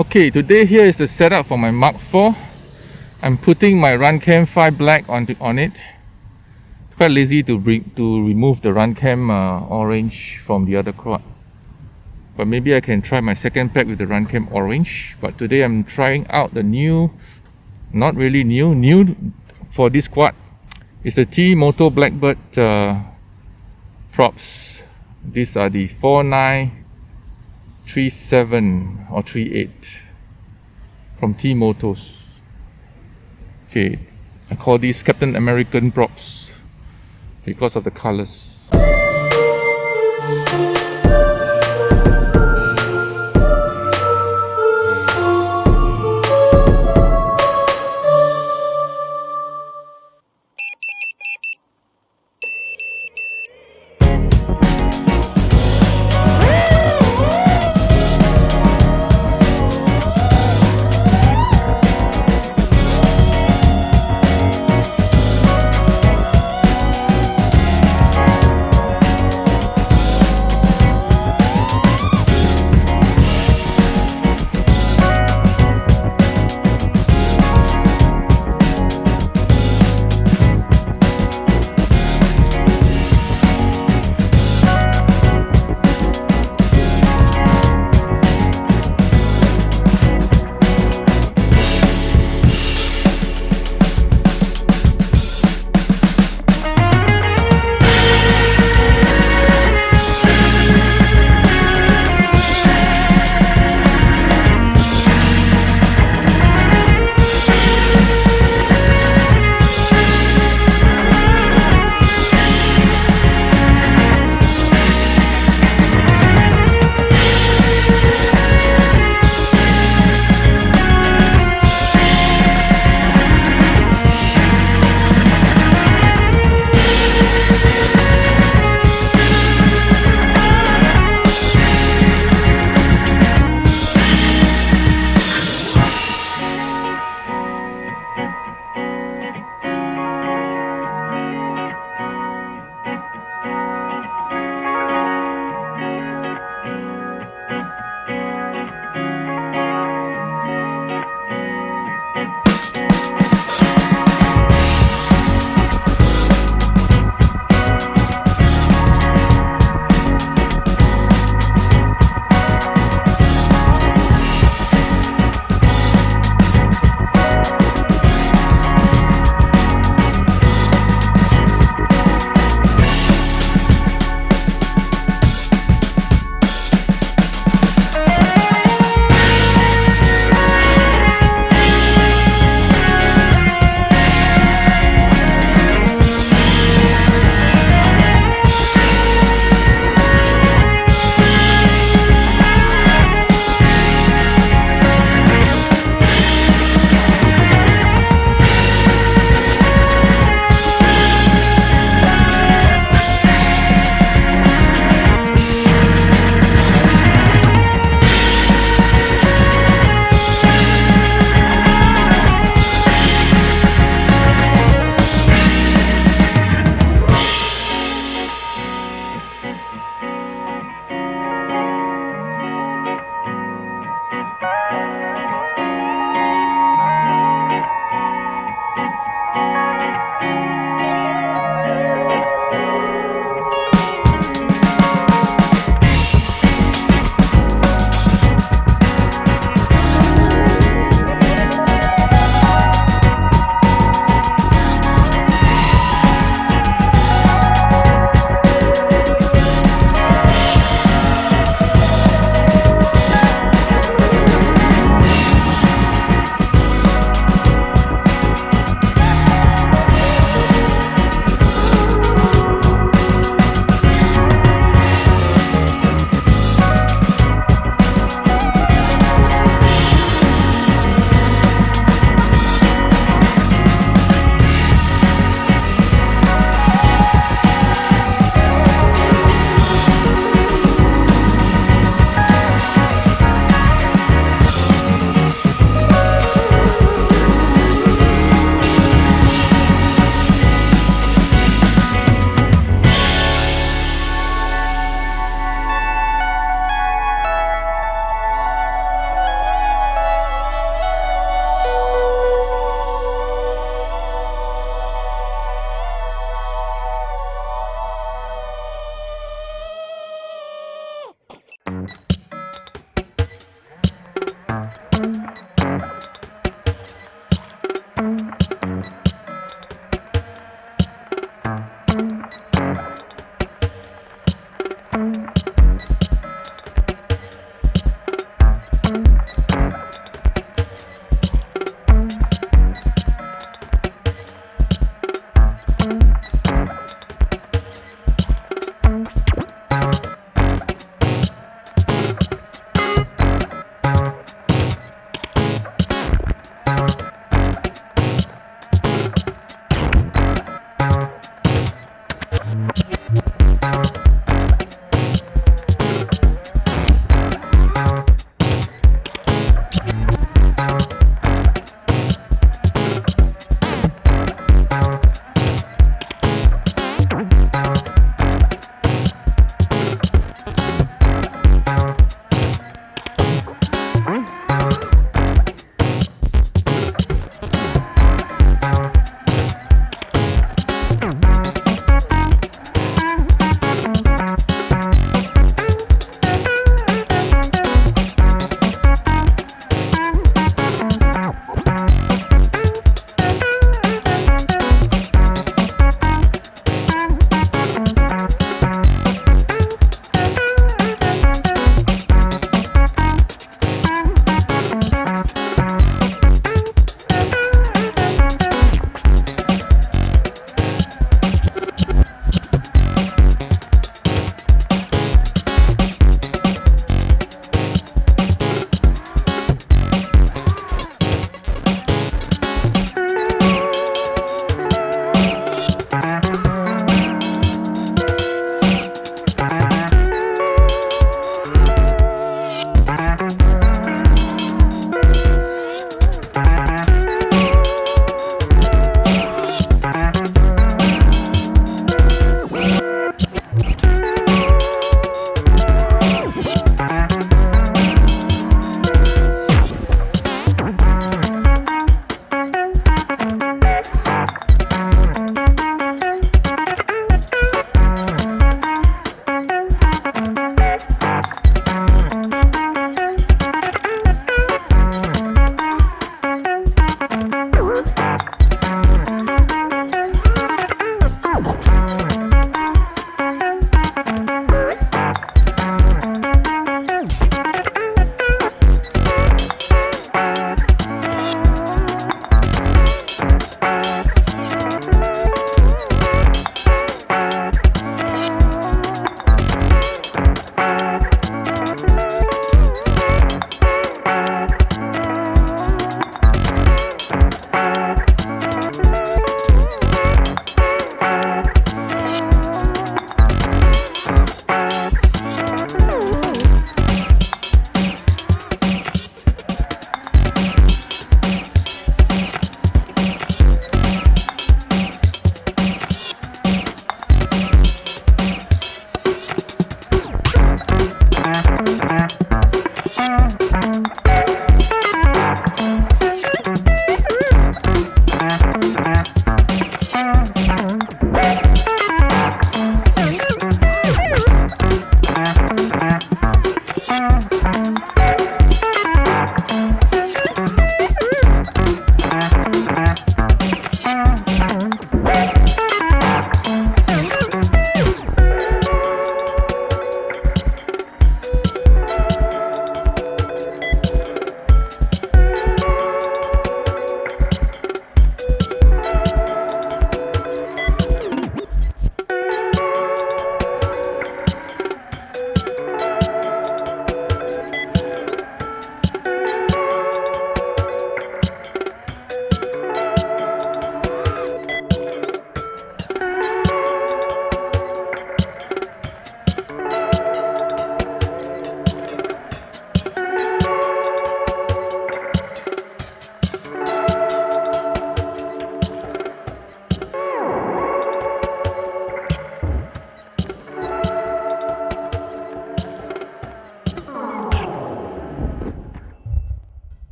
Okay, today here is the setup for my Mark IV. I'm putting my Runcam 5 Black on it. Quite lazy to remove the Runcam orange from the other quad, but maybe I can try my second pack with the Runcam orange. But today I'm trying out the new, not really new for this quad. It's the T-motor Blackbird props. These are the 4937 or 38 from T-motors. Okay, I call these Captain American props because of the colors.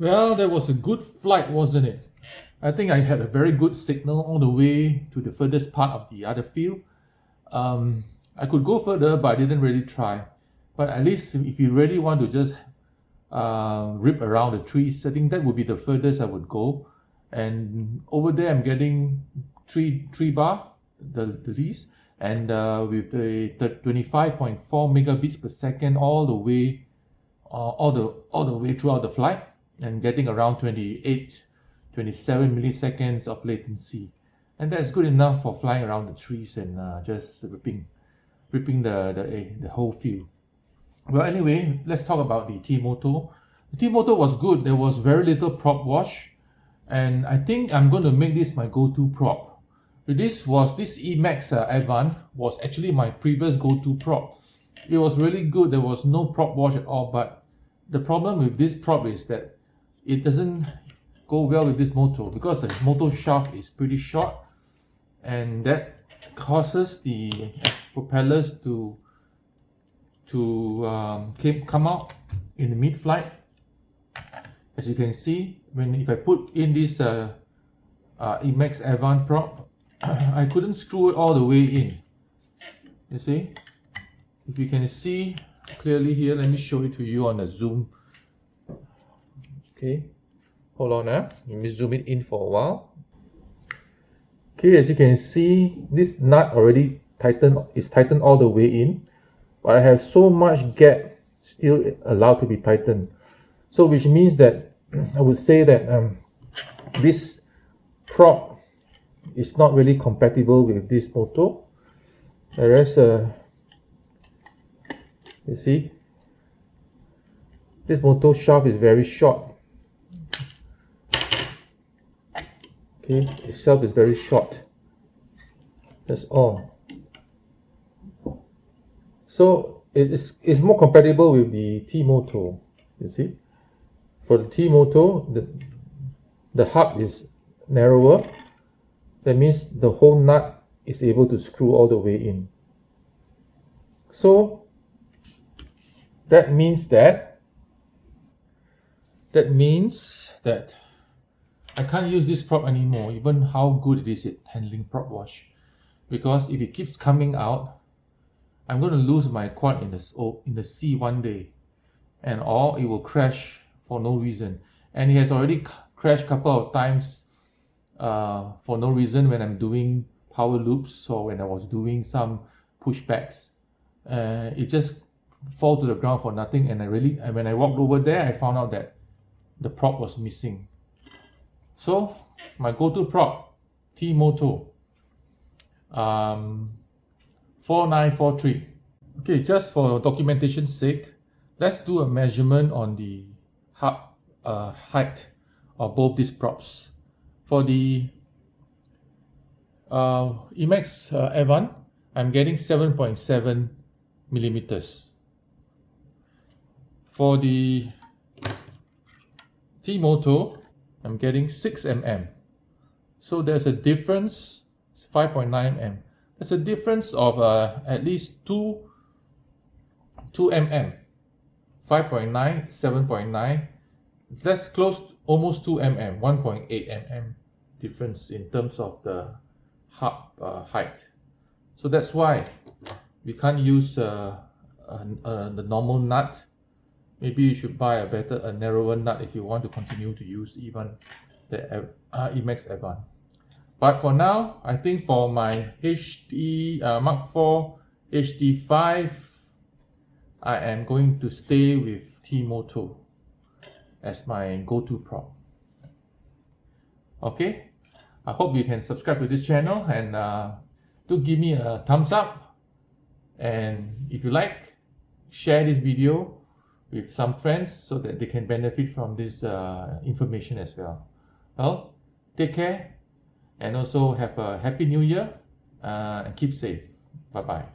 Well, that was a good flight, wasn't it? I think I had a very good signal all the way to the furthest part of the other field. I could go further, but I didn't really try. But at least if you really want to just rip around the trees, I think that would be the furthest I would go. And over there, I'm getting 3 bar, the least, and with the 25.4 megabits per second all the way throughout the flight, and getting around 27 milliseconds of latency, and that's good enough for flying around the trees and just ripping the whole field. Well, anyway, let's talk about the T-motor. The T-motor was good. There was very little prop wash, and I think I'm going to make this my go-to prop. This Emax Avan was actually my previous go-to prop. It was really good. There was no prop wash at all, but the problem with this prop is that it doesn't go well with this motor because the motor shaft is pretty short, and that causes the propellers to come out in the mid-flight. As you can see, if I put in this Emax Avan prop, I couldn't screw it all the way in. You see, if you can see clearly here, let me show it to you on the zoom. Okay, hold on now. Let me zoom it in for a while. Okay, as you can see, this nut already tightened all the way in, but I have so much gap still allowed to be tightened. So which means that I would say that this prop is not really compatible with this motor. Whereas you see, this motor shaft is very short. Okay, itself is very short. That's all. So it's more compatible with the T-motor. You see, for the T-motor, the hub is narrower. That means the whole nut is able to screw all the way in. So that means that I can't use this prop anymore, even how good it is at handling prop wash, because if it keeps coming out, I'm going to lose my quad in the sea one day, or it will crash for no reason. And it has already crashed a couple of times for no reason when I'm doing power loops or when I was doing some pushbacks. It just fall to the ground for nothing, and when I walked over there, I found out that the prop was missing. So my go-to prop, T-motor 4943. Okay, just for documentation's sake, let's do a measurement on the hub height of both these props. For the Emax Avan, I'm getting 7.7 millimeters. For the T-motor, I'm getting 6 mm. So there's a difference, 5.9 mm. There's a difference of at least 2 mm. 5.9, 7.9. That's close, almost 2 mm, 1.8 mm difference in terms of the hub height. So that's why we can't use the normal nut. Maybe you should buy a narrower nut if you want to continue to use even the Emax Avan. But for now, I think for my HD Mark IV HD5, I am going to stay with T-motor as my go-to prop. Okay, I hope you can subscribe to this channel, and do give me a thumbs up, and if you like, share this video with some friends so that they can benefit from this information as well. Well, take care, and also have a happy new year, and keep safe. Bye bye.